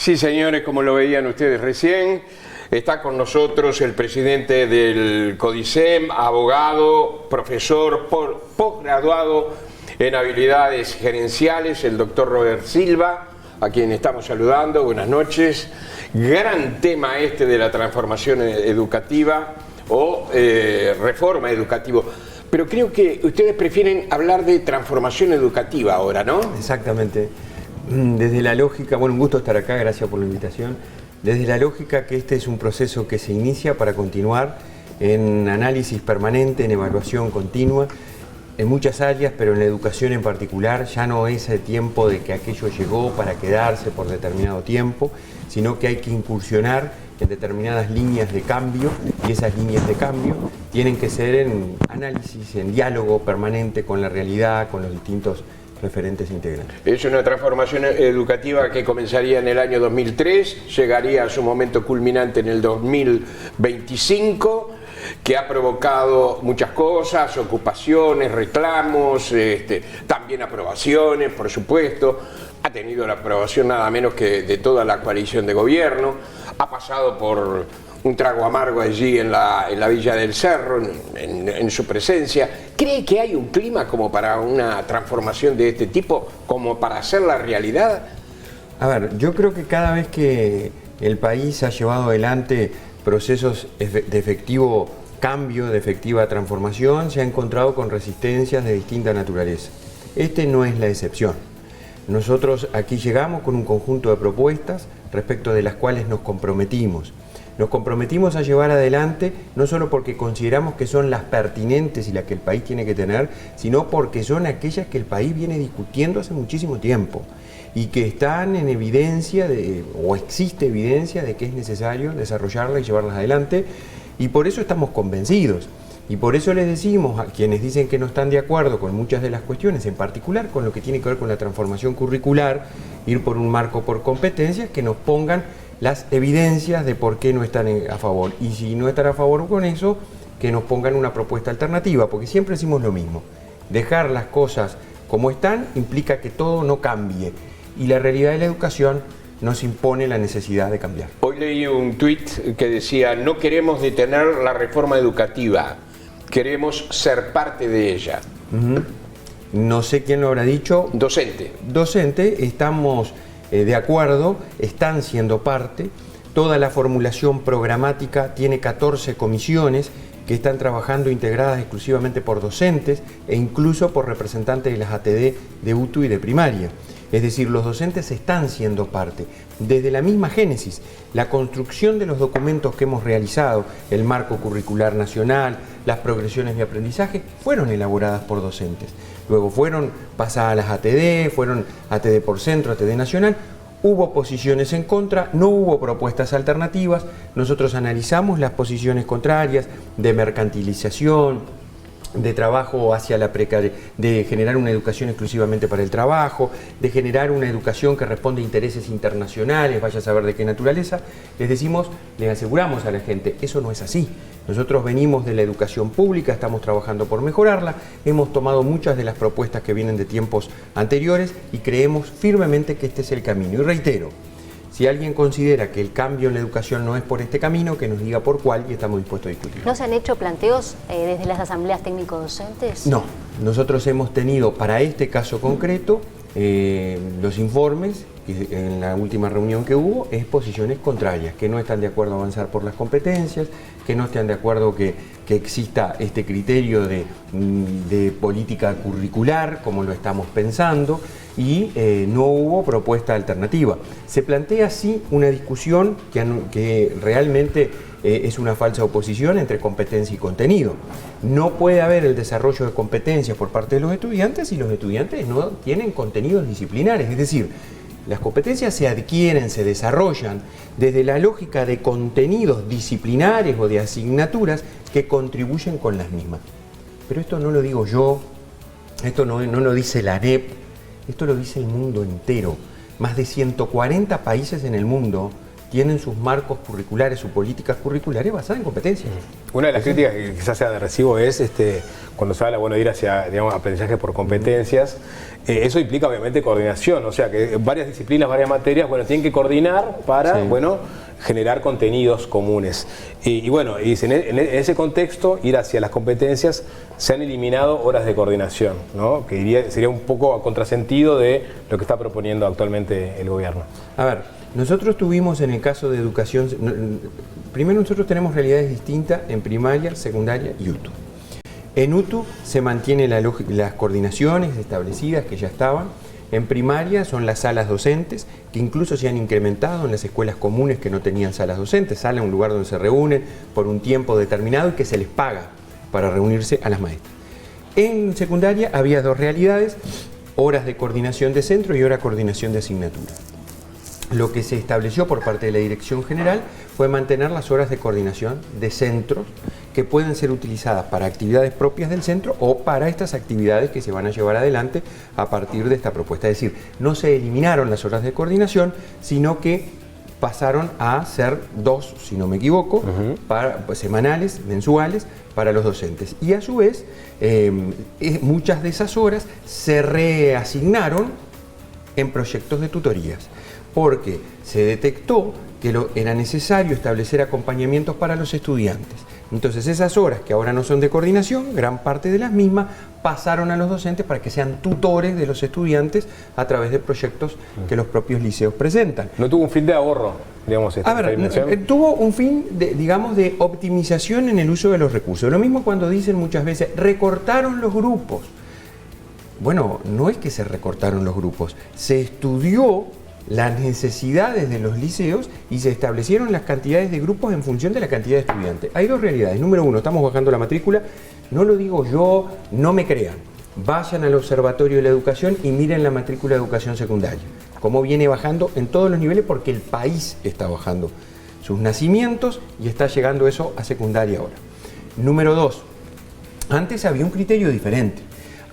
Sí, señores, como lo veían ustedes recién, está con nosotros el presidente del CODICEM, abogado, profesor, posgraduado en habilidades gerenciales, el doctor Robert Silva, a quien estamos saludando. Buenas noches. Gran tema este de la transformación educativa o reforma educativa. Pero creo que ustedes prefieren hablar de transformación educativa ahora, ¿no? Exactamente. Desde la lógica, bueno, un gusto estar acá, gracias por la invitación. Desde la lógica que este es un proceso que se inicia para continuar en análisis permanente, en evaluación continua, en muchas áreas, pero en la educación en particular, ya no es el tiempo de que aquello llegó para quedarse por determinado tiempo, sino que hay que incursionar en determinadas líneas de cambio, y esas líneas de cambio tienen que ser en análisis, en diálogo permanente con la realidad, con los distintos referentes integrantes. Es una transformación educativa que comenzaría en el año 2003, llegaría a su momento culminante en el 2025, que ha provocado muchas cosas, ocupaciones, reclamos, también aprobaciones, por supuesto. Ha tenido la aprobación nada menos que de toda la coalición de gobierno, ha pasado por un trago amargo allí en la Villa del Cerro, en su presencia. ¿Cree que hay un clima como para una transformación de este tipo, como para hacerla realidad? A ver, yo creo que cada vez que el país ha llevado adelante procesos de efectivo cambio, de efectiva transformación, se ha encontrado con resistencias de distinta naturaleza. Este no es la excepción. Nosotros aquí llegamos con un conjunto de propuestas respecto de las cuales nos comprometimos. Nos comprometimos a llevar adelante, no solo porque consideramos que son las pertinentes y las que el país tiene que tener, sino porque son aquellas que el país viene discutiendo hace muchísimo tiempo y que están en evidencia, o existe evidencia de que es necesario desarrollarlas y llevarlas adelante, y por eso estamos convencidos. Y por eso les decimos a quienes dicen que no están de acuerdo con muchas de las cuestiones, en particular con lo que tiene que ver con la transformación curricular, ir por un marco por competencias, que nos pongan las evidencias de por qué no están a favor. Y si no están a favor con eso, que nos pongan una propuesta alternativa, porque siempre decimos lo mismo. Dejar las cosas como están implica que todo no cambie. Y la realidad de la educación nos impone la necesidad de cambiar. Hoy leí un tuit que decía: no queremos detener la reforma educativa, queremos ser parte de ella. No sé quién lo habrá dicho. Docente. Docente, estamos de acuerdo, están siendo parte. Toda la formulación programática tiene 14 comisiones que están trabajando integradas exclusivamente por docentes e incluso por representantes de las ATD de UTU y de primaria. Es decir, los docentes están siendo parte. Desde la misma génesis, la construcción de los documentos que hemos realizado, el marco curricular nacional, las progresiones de aprendizaje, fueron elaboradas por docentes. Luego fueron pasadas a las ATD, fueron ATD por centro, ATD nacional. Hubo posiciones en contra, no hubo propuestas alternativas. Nosotros analizamos las posiciones contrarias de mercantilización, de trabajo hacia la precariedad, de generar una educación exclusivamente para el trabajo, de generar una educación que responde a intereses internacionales, vaya a saber de qué naturaleza. Les decimos, les aseguramos a la gente, eso no es así. Nosotros venimos de la educación pública, estamos trabajando por mejorarla, hemos tomado muchas de las propuestas que vienen de tiempos anteriores y creemos firmemente que este es el camino. Y reitero, si alguien considera que el cambio en la educación no es por este camino, que nos diga por cuál y estamos dispuestos a discutir. ¿No se han hecho planteos desde las asambleas técnico-docentes? No, nosotros hemos tenido para este caso concreto los informes, que en la última reunión que hubo, es posiciones contrarias, que no están de acuerdo a avanzar por las competencias, que no están de acuerdo que exista este criterio de política curricular, como lo estamos pensando, y no hubo propuesta alternativa. Se plantea sí una discusión que realmente es una falsa oposición entre competencia y contenido. No puede haber el desarrollo de competencias por parte de los estudiantes si los estudiantes no tienen contenidos disciplinares, es decir, las competencias se adquieren, se desarrollan desde la lógica de contenidos disciplinares o de asignaturas que contribuyen con las mismas. Pero esto no lo digo yo, esto no lo dice la ANEP, esto lo dice el mundo entero. Más de 140 países en el mundo tienen sus marcos curriculares, sus políticas curriculares basadas en competencias. Una de las críticas que quizás sea de recibo es cuando se habla de ir hacia, digamos, aprendizaje por competencias. Eso implica obviamente coordinación, o sea que varias disciplinas, varias materias, tienen que coordinar para, generar contenidos comunes. Y en ese contexto, ir hacia las competencias, se han eliminado horas de coordinación, ¿no? Que sería un poco a contrasentido de lo que está proponiendo actualmente el gobierno. A ver, nosotros tuvimos en el caso de educación, primero nosotros tenemos realidades distintas en primaria, secundaria y UTU. En UTU se mantienen las coordinaciones establecidas que ya estaban. En primaria son las salas docentes, que incluso se han incrementado en las escuelas comunes que no tenían salas docentes, sala un lugar donde se reúnen por un tiempo determinado y que se les paga para reunirse a las maestras. En secundaria había dos realidades, horas de coordinación de centro y hora de coordinación de asignatura. Lo que se estableció por parte de la Dirección General fue mantener las horas de coordinación de centros que pueden ser utilizadas para actividades propias del centro o para estas actividades que se van a llevar adelante a partir de esta propuesta. Es decir, no se eliminaron las horas de coordinación, sino que pasaron a ser 2, si no me equivoco, semanales, mensuales, para los docentes. Y a su vez, muchas de esas horas se reasignaron en proyectos de tutorías, porque se detectó que era necesario establecer acompañamientos para los estudiantes. Entonces esas horas que ahora no son de coordinación, gran parte de las mismas pasaron a los docentes para que sean tutores de los estudiantes a través de proyectos que los propios liceos presentan. ¿No tuvo un fin de ahorro, digamos? Tuvo un fin, de optimización en el uso de los recursos. Lo mismo cuando dicen muchas veces, recortaron los grupos. Bueno, no es que se recortaron los grupos, se estudió las necesidades de los liceos y se establecieron las cantidades de grupos en función de la cantidad de estudiantes. Hay dos realidades. Número uno, estamos bajando la matrícula. No lo digo yo, no me crean. Vayan al Observatorio de la Educación y miren la matrícula de educación secundaria. Cómo viene bajando en todos los niveles porque el país está bajando sus nacimientos y está llegando eso a secundaria ahora. Número dos, antes había un criterio diferente.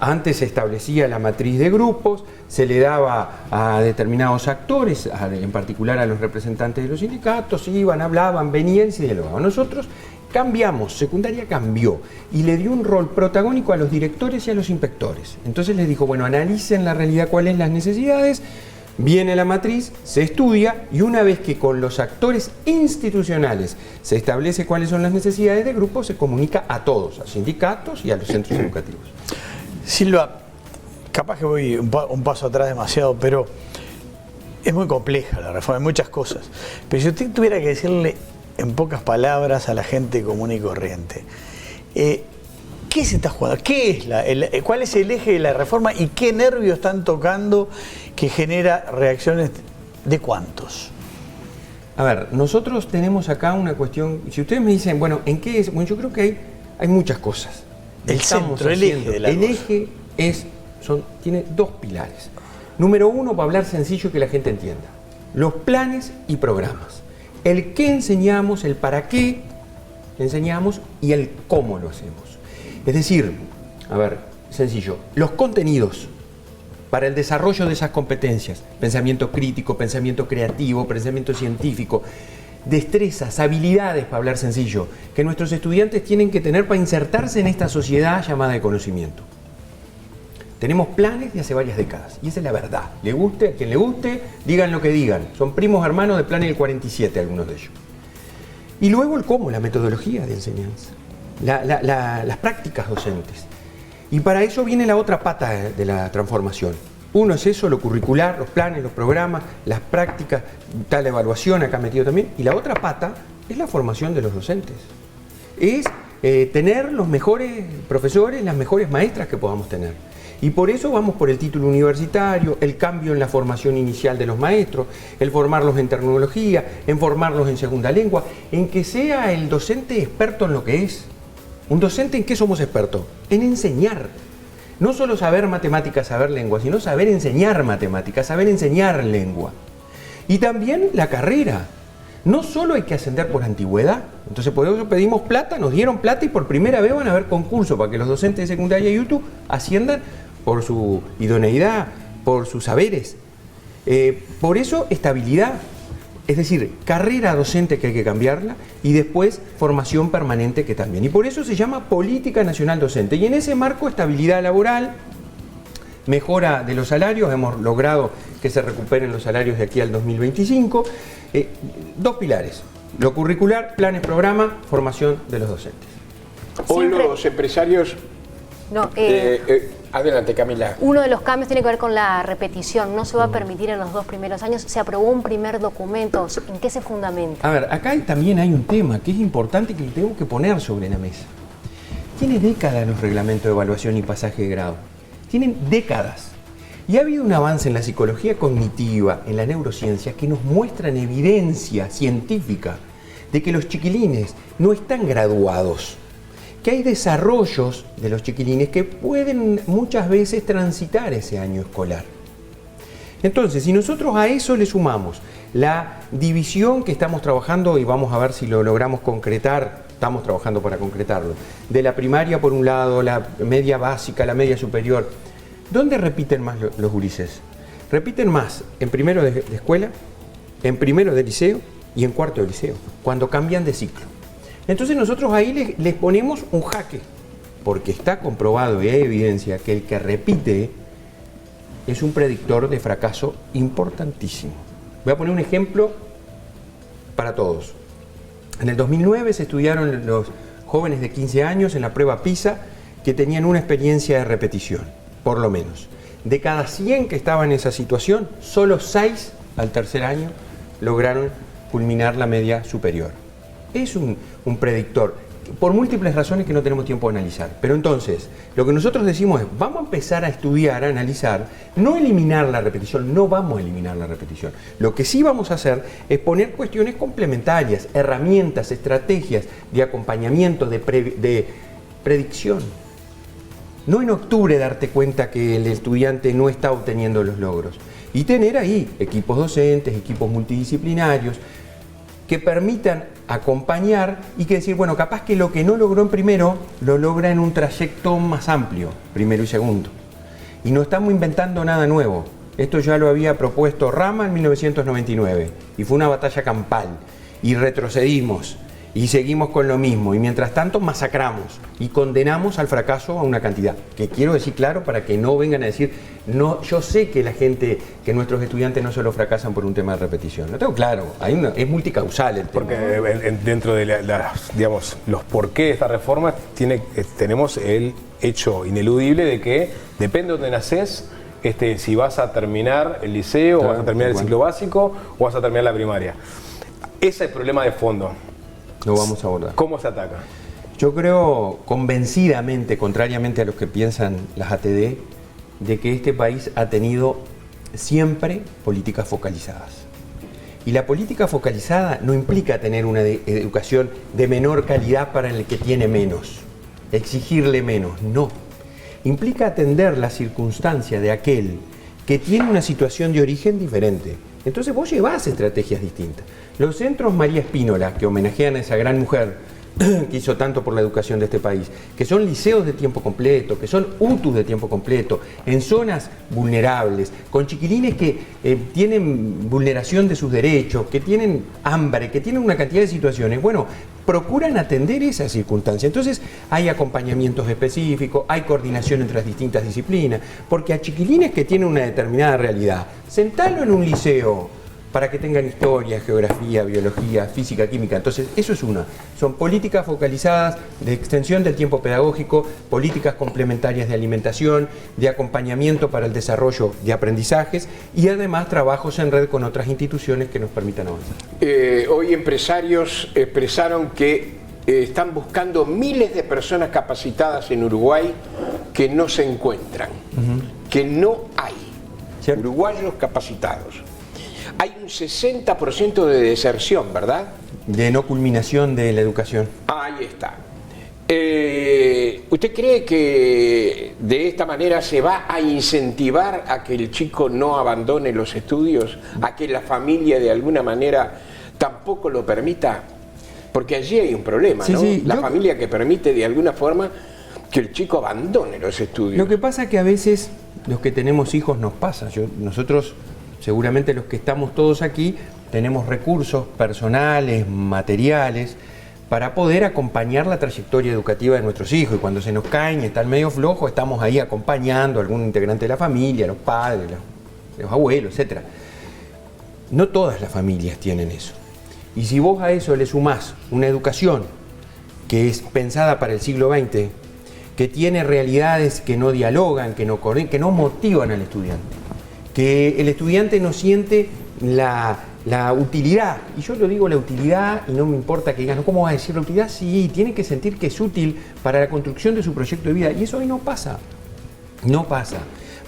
Antes se establecía la matriz de grupos, se le daba a determinados actores, en particular a los representantes de los sindicatos, iban, hablaban, venían y se dialogaban. Nosotros cambiamos, secundaria cambió y le dio un rol protagónico a los directores y a los inspectores. Entonces les dijo, analicen la realidad, cuáles las necesidades, viene la matriz, se estudia y una vez que con los actores institucionales se establece cuáles son las necesidades de grupo, se comunica a todos, a sindicatos y a los centros educativos. Silva, capaz que voy un paso atrás demasiado, pero es muy compleja la reforma, hay muchas cosas. Pero si usted tuviera que decirle en pocas palabras a la gente común y corriente, ¿qué se está jugando? ¿Cuál es el eje de la reforma y qué nervios están tocando que genera reacciones de cuántos? A ver, nosotros tenemos acá una cuestión, si ustedes me dicen, ¿en qué es? Bueno, yo creo que hay muchas cosas. El eje de la cosa. El eje tiene dos pilares. Número uno, para hablar sencillo y que la gente entienda. Los planes y programas. El qué enseñamos, el para qué enseñamos y el cómo lo hacemos. Es decir, sencillo, los contenidos para el desarrollo de esas competencias, pensamiento crítico, pensamiento creativo, pensamiento científico, destrezas, habilidades, para hablar sencillo, que nuestros estudiantes tienen que tener para insertarse en esta sociedad llamada de conocimiento. Tenemos planes de hace varias décadas, y esa es la verdad. Le guste a quien le guste, digan lo que digan. Son primos hermanos de Planes del 47, algunos de ellos. Y luego el cómo, la metodología de enseñanza, las prácticas docentes. Y para eso viene la otra pata de la transformación. Uno es eso, lo curricular, los planes, los programas, las prácticas, tal evaluación acá metido también. Y la otra pata es la formación de los docentes. Es tener los mejores profesores, las mejores maestras que podamos tener. Y por eso vamos por el título universitario, el cambio en la formación inicial de los maestros, el formarlos en tecnología, en formarlos en segunda lengua, en que sea el docente experto en lo que es. ¿Un docente en qué somos expertos? En enseñar. No solo saber matemáticas, saber lengua, sino saber enseñar matemáticas, saber enseñar lengua. Y también la carrera. No solo hay que ascender por antigüedad. Entonces por eso pedimos plata, nos dieron plata y por primera vez van a haber concursos para que los docentes de secundaria y UTU asciendan por su idoneidad, por sus saberes. Por eso estabilidad. Es decir, carrera docente que hay que cambiarla y después formación permanente que también. Y por eso se llama Política Nacional Docente. Y en ese marco, estabilidad laboral, mejora de los salarios, hemos logrado que se recuperen los salarios de aquí al 2025. Dos pilares, lo curricular, planes, programa, formación de los docentes. Hoy Siempre- los empresarios... No, adelante, Camila. uno de los cambios tiene que ver con la repetición. No se va a permitir en los 2 primeros años. Se aprobó un primer documento. ¿En qué se fundamenta? A ver, acá también hay un tema que es importante que lo tenemos que poner sobre la mesa. Tiene décadas los reglamentos de evaluación y pasaje de grado. Tienen décadas. Y ha habido un avance en la psicología cognitiva, en la neurociencia, que nos muestran evidencia científica de que los chiquilines no están graduados, que hay desarrollos de los chiquilines que pueden muchas veces transitar ese año escolar. Entonces, si nosotros a eso le sumamos la división que estamos trabajando, y vamos a ver si lo logramos concretar, estamos trabajando para concretarlo, de la primaria por un lado, la media básica, la media superior, ¿dónde repiten más los gurises? Repiten más en primero de escuela, en primero de liceo y en cuarto de liceo, cuando cambian de ciclo. Entonces nosotros ahí les ponemos un jaque, porque está comprobado y hay evidencia que el que repite es un predictor de fracaso importantísimo. Voy a poner un ejemplo para todos. En el 2009 se estudiaron los jóvenes de 15 años en la prueba PISA que tenían una experiencia de repetición, por lo menos. De cada 100 que estaban en esa situación, solo 6 al tercer año lograron culminar la media superior. Es un predictor, por múltiples razones que no tenemos tiempo de analizar. Pero entonces, lo que nosotros decimos es, vamos a empezar a estudiar, a analizar, no eliminar la repetición, no vamos a eliminar la repetición. Lo que sí vamos a hacer es poner cuestiones complementarias, herramientas, estrategias de acompañamiento, de predicción. No en octubre darte cuenta que el estudiante no está obteniendo los logros. Y tener ahí equipos docentes, equipos multidisciplinarios, que permitan acompañar y que decir, bueno, capaz que lo que no logró en primero, lo logra en un trayecto más amplio, primero y segundo. Y no estamos inventando nada nuevo. Esto ya lo había propuesto Rama en 1999 y fue una batalla campal y retrocedimos y seguimos con lo mismo y mientras tanto masacramos y condenamos al fracaso a una cantidad que quiero decir claro para que no vengan a decir no, yo sé que la gente, que nuestros estudiantes no solo fracasan por un tema de repetición, lo tengo claro, es multicausal el tema. Porque dentro de digamos, los por qué de esta reforma tenemos el hecho ineludible de que depende de donde naces, si vas a terminar el liceo, Claro, o vas a terminar el igual. ciclo básico o vas a terminar la primaria. Ese es el problema de fondo. Lo vamos a abordar. ¿Cómo se ataca? Yo creo convencidamente, contrariamente a los que piensan las ATD, de que este país ha tenido siempre políticas focalizadas. Y la política focalizada no implica tener una educación de menor calidad para el que tiene menos, exigirle menos, no. Implica atender la circunstancia de aquel que tiene una situación de origen diferente. Entonces vos llevás estrategias distintas. Los centros María Espínola, que homenajean a esa gran mujer que hizo tanto por la educación de este país, que son liceos de tiempo completo, que son UTUs de tiempo completo, en zonas vulnerables, con chiquilines que tienen vulneración de sus derechos, que tienen hambre, que tienen una cantidad de situaciones, bueno, procuran atender esa circunstancia. Entonces hay acompañamientos específicos, hay coordinación entre las distintas disciplinas, porque a chiquilines que tienen una determinada realidad, sentalo en un liceo para que tengan historia, geografía, biología, física, química. Entonces, eso es una. Son políticas focalizadas de extensión del tiempo pedagógico, políticas complementarias de alimentación, de acompañamiento para el desarrollo de aprendizajes y además trabajos en red con otras instituciones que nos permitan avanzar. Hoy empresarios expresaron que están buscando miles de personas capacitadas en Uruguay que no se encuentran, que no hay ¿Cierto? uruguayos capacitados. Hay un 60% de deserción, ¿verdad? De no culminación de la educación. Ahí está. ¿Usted cree que de esta manera se va a incentivar a que el chico no abandone los estudios? ¿A que la familia de alguna manera tampoco lo permita? Porque allí hay un problema, Sí, ¿no? sí, La familia que permite de alguna forma que el chico abandone los estudios. Lo que pasa es que a veces los que tenemos hijos nos pasa. Nosotros, seguramente los que estamos todos aquí, tenemos recursos personales, materiales, para poder acompañar la trayectoria educativa de nuestros hijos. Y cuando se nos caen y están medio flojos, estamos ahí acompañando a algún integrante de la familia, los padres, los abuelos, etc. No todas las familias tienen eso. Y si vos a eso le sumás una educación que es pensada para el siglo XX, que tiene realidades que no dialogan, que no motivan al estudiante, que el estudiante no siente la utilidad, y yo lo digo la utilidad y no me importa que digan, ¿no? ¿Cómo vas a decir la utilidad? Sí, tiene que sentir que es útil para la construcción de su proyecto de vida, y eso hoy no pasa,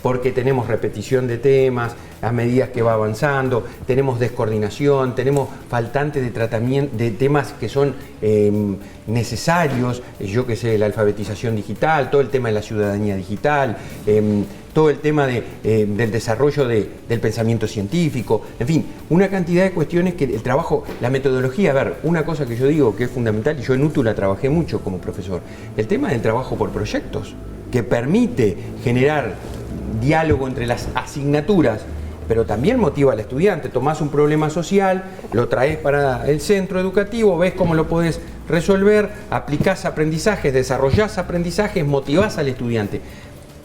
porque tenemos repetición de temas a medida que va avanzando, tenemos descoordinación, tenemos faltante de tratamiento de temas que son necesarios, yo que sé, la alfabetización digital, todo el tema de la ciudadanía digital, todo el tema del desarrollo del pensamiento científico, en fin, una cantidad de cuestiones que el trabajo, la metodología, a ver, una cosa que yo digo que es fundamental, y yo en UTU la trabajé mucho como profesor, el tema del trabajo por proyectos, que permite generar diálogo entre las asignaturas, pero también motiva al estudiante. Tomás un problema social, lo traes para el centro educativo, ves cómo lo podés resolver, aplicás aprendizajes, desarrollás aprendizajes, motivás al estudiante.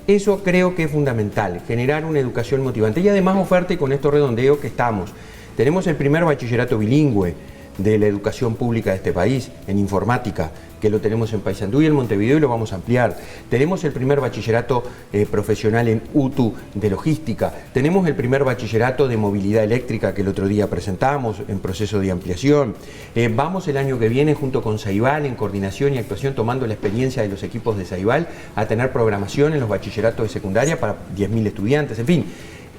Eso creo que es fundamental, generar una educación motivante. Y además oferta, y con esto redondeo que estamos. Tenemos el primer bachillerato bilingüe de la educación pública de este país, en informática, que lo tenemos en Paysandú y en Montevideo y lo vamos a ampliar. Tenemos el primer bachillerato profesional en UTU de logística. Tenemos el primer bachillerato de movilidad eléctrica que el otro día presentamos en proceso de ampliación. Vamos el año que viene junto con Ceibal en coordinación y actuación, tomando la experiencia de los equipos de Ceibal, a tener programación en los bachilleratos de secundaria para 10.000 estudiantes. En fin,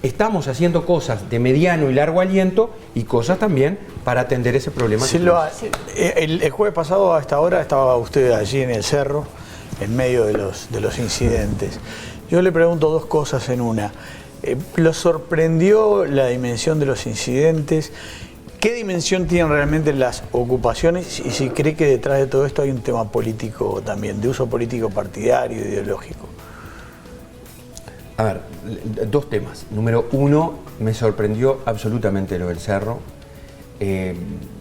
estamos haciendo cosas de mediano y largo aliento y cosas también para atender ese problema. Silva, el jueves pasado a esta hora estaba usted allí en el cerro, en medio de los incidentes. Yo le pregunto dos cosas en una. ¿Lo sorprendió la dimensión de los incidentes? ¿Qué dimensión tienen realmente las ocupaciones? Y si cree que detrás de todo esto hay un tema político también, de uso político partidario, ideológico. A ver, dos temas. Número uno, me sorprendió absolutamente lo del cerro.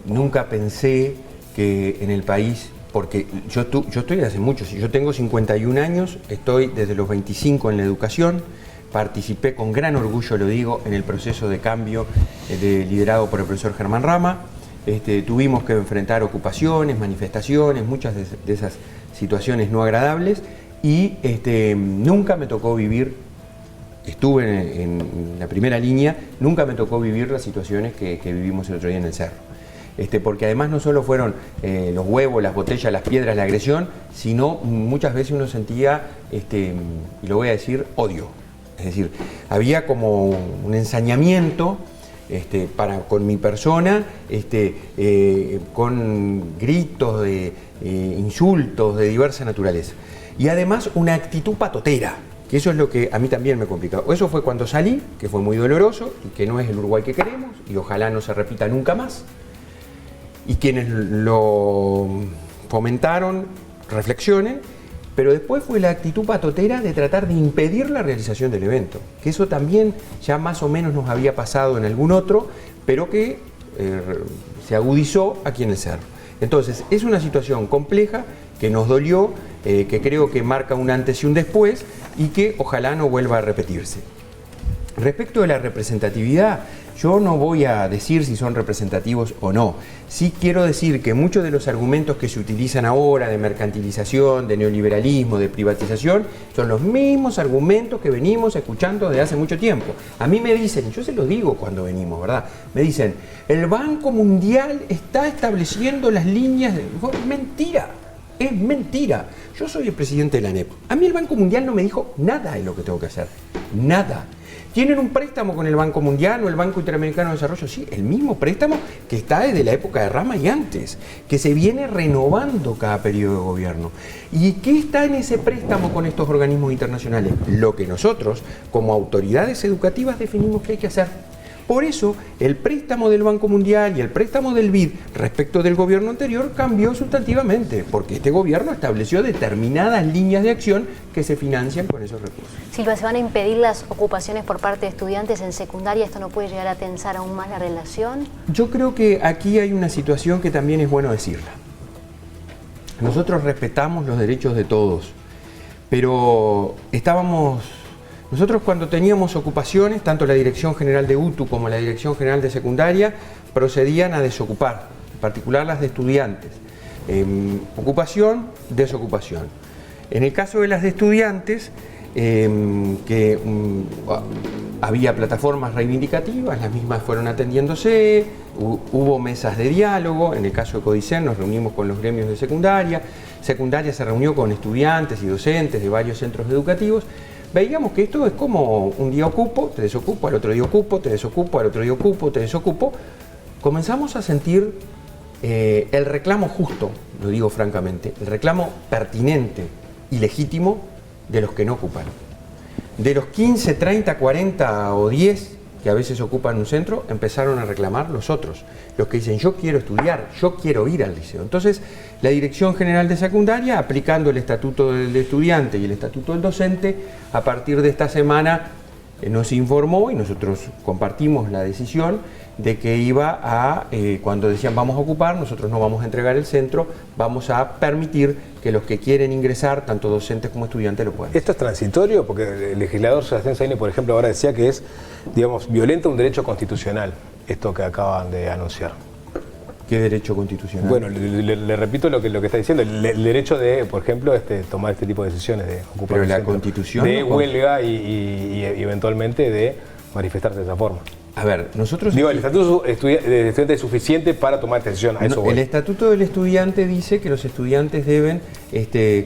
Nunca pensé que en el país, porque yo estoy desde hace mucho, yo tengo 51 años, estoy desde los 25 en la educación, participé con gran orgullo, lo digo, en el proceso de cambio liderado por el profesor Germán Rama. Tuvimos que enfrentar ocupaciones, manifestaciones, muchas de esas situaciones no agradables, y nunca me tocó vivir. Estuve en la primera línea, nunca me tocó vivir las situaciones que vivimos el otro día en el cerro. Porque además no solo fueron los huevos, las botellas, las piedras, la agresión, sino muchas veces uno sentía, y lo voy a decir, odio. Es decir, había como un ensañamiento con mi persona, con gritos, insultos de diversa naturaleza. Y además una actitud patotera, que eso es lo que a mí también me complicó. Eso fue cuando salí, que fue muy doloroso y que no es el Uruguay que queremos y ojalá no se repita nunca más. Y quienes lo fomentaron, reflexionen, pero después fue la actitud patotera de tratar de impedir la realización del evento, que eso también ya más o menos nos había pasado en algún otro, pero que se agudizó aquí en el cerro. Entonces, es una situación compleja que nos dolió, que creo que marca un antes y un después y que ojalá no vuelva a repetirse. Respecto de la representatividad, yo no voy a decir si son representativos o no. Sí quiero decir que muchos de los argumentos que se utilizan ahora de mercantilización, de neoliberalismo, de privatización, son los mismos argumentos que venimos escuchando desde hace mucho tiempo. A mí me dicen, yo se los digo cuando venimos, ¿verdad? Me dicen, el Banco Mundial está estableciendo las líneas de... Mentira, es mentira. Yo soy el presidente de la ANEP. A mí el Banco Mundial no me dijo nada de lo que tengo que hacer. Nada. ¿Tienen un préstamo con el Banco Mundial o el Banco Interamericano de Desarrollo? Sí, el mismo préstamo que está desde la época de Rama y antes, que se viene renovando cada periodo de gobierno. ¿Y qué está en ese préstamo con estos organismos internacionales? Lo que nosotros, como autoridades educativas, definimos que hay que hacer. Por eso, el préstamo del Banco Mundial y el préstamo del BID respecto del gobierno anterior cambió sustantivamente, porque este gobierno estableció determinadas líneas de acción que se financian con esos recursos. Silva, ¿se van a impedir las ocupaciones por parte de estudiantes en secundaria? ¿Esto no puede llegar a tensar aún más la relación? Yo creo que aquí hay una situación que también es bueno decirla. Nosotros respetamos los derechos de todos, pero nosotros cuando teníamos ocupaciones, tanto la Dirección General de UTU como la Dirección General de Secundaria procedían a desocupar, en particular las de estudiantes. Ocupación, desocupación. En el caso de las de estudiantes, había plataformas reivindicativas, las mismas fueron atendiéndose, hubo mesas de diálogo. En el caso de CODICEM nos reunimos con los gremios de secundaria se reunió con estudiantes y docentes de varios centros educativos. Veíamos que esto es como un día ocupo, te desocupo, al otro día ocupo, te desocupo, al otro día ocupo, te desocupo. Comenzamos a sentir el reclamo justo, lo digo francamente, el reclamo pertinente y legítimo de los que no ocupan. De los 15, 30, 40 o 10 que a veces ocupan un centro, empezaron a reclamar los otros, los que dicen yo quiero estudiar, yo quiero ir al liceo. Entonces, la Dirección General de Secundaria, aplicando el Estatuto del Estudiante y el Estatuto del Docente, a partir de esta semana nos informó y nosotros compartimos la decisión de que iba a, cuando decían vamos a ocupar, nosotros no vamos a entregar el centro, vamos a permitir que los que quieren ingresar, tanto docentes como estudiantes, lo puedan. ¿Esto es transitorio? Porque el legislador Sebastián Saine, por ejemplo, ahora decía que es, digamos, violenta un derecho constitucional, esto que acaban de anunciar. ¿Qué derecho constitucional? Bueno, le repito lo que está diciendo, el derecho de, por ejemplo, tomar este tipo de decisiones de ocupar. Pero la Constitución de no huelga y eventualmente de manifestarse de esa forma. A ver, nosotros... Digo, el estatuto de estudiante es suficiente para tomar esta decisión. El estatuto del estudiante dice que los estudiantes deben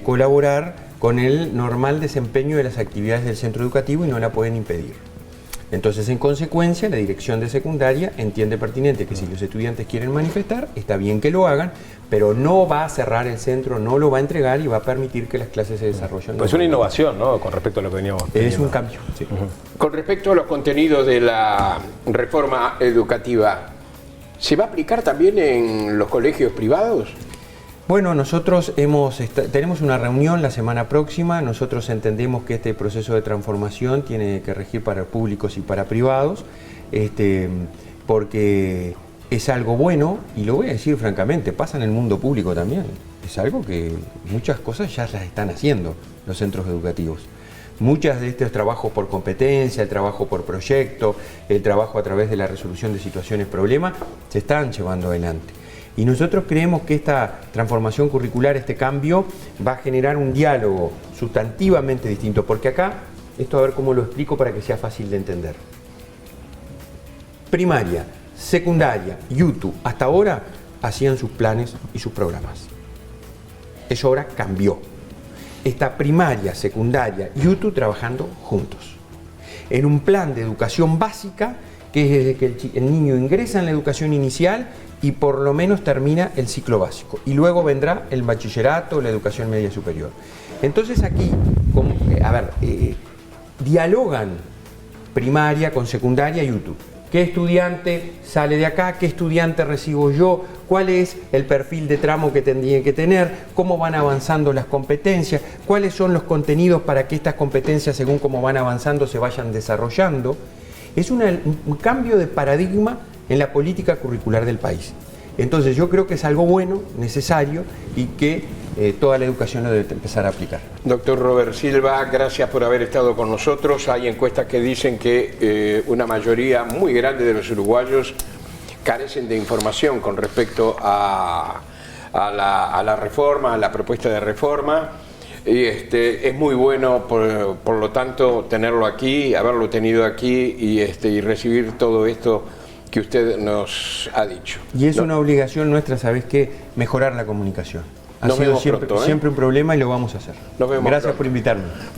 colaborar con el normal desempeño de las actividades del centro educativo y no la pueden impedir. Entonces, en consecuencia, la dirección de secundaria entiende pertinente que si los estudiantes quieren manifestar, está bien que lo hagan, pero no va a cerrar el centro, no lo va a entregar y va a permitir que las clases se desarrollen. Pues es una innovación, ¿no?, con respecto a lo que veníamos teniendo. Es un cambio, sí. Con respecto a los contenidos de la reforma educativa, ¿se va a aplicar también en los colegios privados? Bueno, nosotros tenemos una reunión la semana próxima. Nosotros entendemos que este proceso de transformación tiene que regir para públicos y para privados, porque es algo bueno, y lo voy a decir francamente, pasa en el mundo público también. Es algo que muchas cosas ya las están haciendo los centros educativos. Muchas de estos trabajos por competencia, el trabajo por proyecto, el trabajo a través de la resolución de situaciones problemas, se están llevando adelante. Y nosotros creemos que esta transformación curricular, este cambio, va a generar un diálogo sustantivamente distinto, porque acá, esto a ver cómo lo explico para que sea fácil de entender. Primaria, secundaria y UTU, hasta ahora hacían sus planes y sus programas. Eso ahora cambió. Está primaria, secundaria y UTU trabajando juntos, en un plan de educación básica, que es desde que el niño ingresa en la educación inicial y por lo menos termina el ciclo básico. Y luego vendrá el bachillerato, la educación media superior. Entonces aquí, dialogan primaria con secundaria y UTU. ¿Qué estudiante sale de acá? ¿Qué estudiante recibo yo? ¿Cuál es el perfil de tramo que tendría que tener? ¿Cómo van avanzando las competencias? ¿Cuáles son los contenidos para que estas competencias, según cómo van avanzando, se vayan desarrollando? Es un cambio de paradigma en la política curricular del país. Entonces yo creo que es algo bueno, necesario, y que toda la educación lo debe empezar a aplicar. Doctor Robert Silva, gracias por haber estado con nosotros. Hay encuestas que dicen que una mayoría muy grande de los uruguayos carecen de información con respecto a la reforma, a la propuesta de reforma. Y es muy bueno, por lo tanto, tenerlo aquí, haberlo tenido aquí y recibir todo esto que usted nos ha dicho. Y es una obligación nuestra, ¿sabes qué? Mejorar la comunicación. Ha sido siempre un problema y lo vamos a hacer. Nos vemos Gracias pronto. por invitarme.